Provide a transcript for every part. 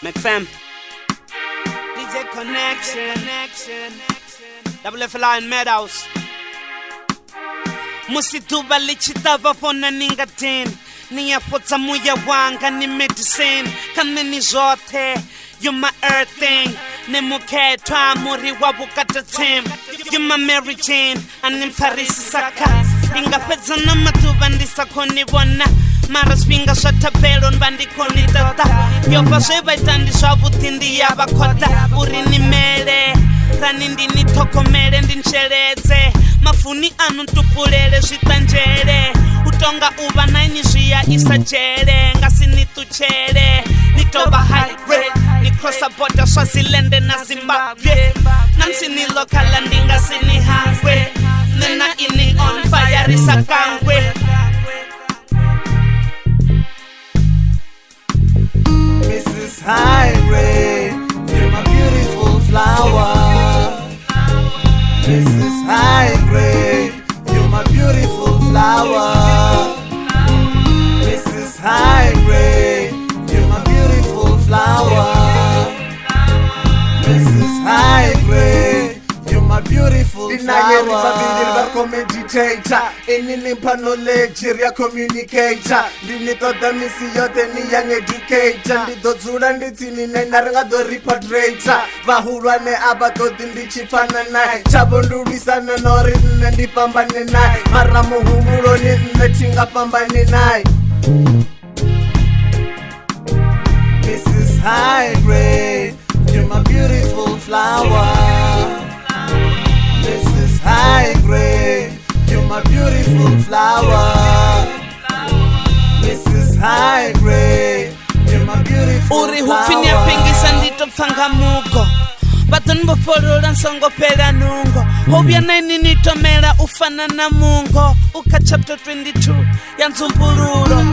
McFam, DJ Connection, Double F Lion Meadows. Musituba lichitava pona ningatini, niyapotsa muya wanga ni medicine, kanini zote, you my earthing, nemuketwa muri wabukata team, you my Mary Jane, animfarisi saka, ingapedza na matuba ndisakoni bona, mara swinga swatabelo nbandikoni tata, yova zvevaitandi zvavutindi yavakota, uri nimele, rani ndini tokomele ndinsheledze, mafuni anu ntupulele zvitanjele, utonga uva naini zviya isajele, ngasi nituchele, nitova high grade, nikrossa border Swaziland na Zimbabwe, nansi nilokala ndingasi ni hangwe, nena ini on fire risakangwe. Mrs. High Grade, you're my beautiful flower. Mrs. High Grade, you're my beautiful flower. Mrs. High Grade, you're my beautiful flower. Mrs. High Grade, you're my beautiful flower. Meditator, any knowledge, area communicator. Dinitoda misi yote ni young educator. Ndidozura nditini nenaranga do repatriator. Vahurwane abakoti ndichifana nae. Chabondurisana nori ndipambane nae. Mara muhumulo ndichinga pambane nae. Mrs. High Grade, you're my beautiful flower. Mrs. High Grade, you're my beautiful flower. Mrs. High Grade, you're my beautiful Uri flower. hufinia pengisa ndito pfanga mugo, batoni bopolola nsongo pela nungo, hobya naini nitomela ufana na mungo, uka chapter 22 ya nzumbululo,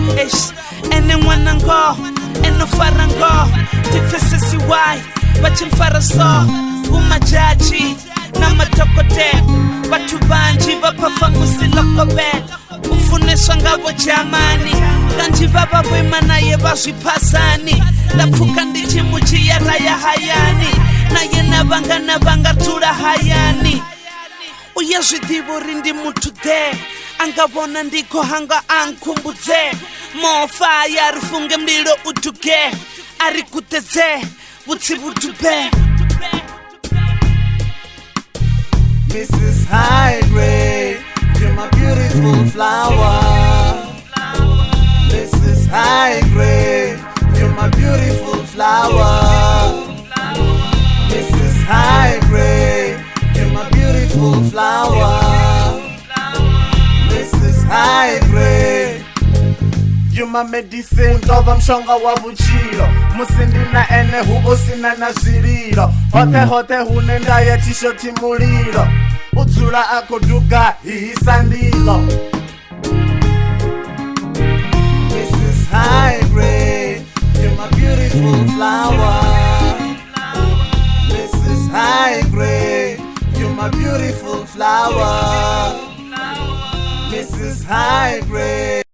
ene mwana ngo, eno fara ngo, tifesesi wai, bachimfara so, umajaji, na matokote, batu banji bapafa musilokobe, ufuneswa ngabo jamani, kanji baba wimana ye bazwipasani, lapfuka ndichi muchi ya raya hayani, na ye nabanga tula hayani, uya zvidivo rindi mutu de, angabona ndiko hanga ankumbudze, mofaya rifunge mlilo utuke, arikuteze, butsi butube. Mrs. High Grade, you're my beautiful flower. Mrs. High Grade, you're my beautiful flower. Mrs. High Grade, you're my beautiful flower. Mrs. High Grade, you're my medicine, toba mshonga wa buchilo. Musindina ene hubo sina na zililo. Hote hunenda ya t-shirti mulilo. Utsula akoduka hihisandilo. Mrs. High Grade, you're my beautiful flower. Mrs. High Grade, you're my beautiful flower. Mrs. High Grade.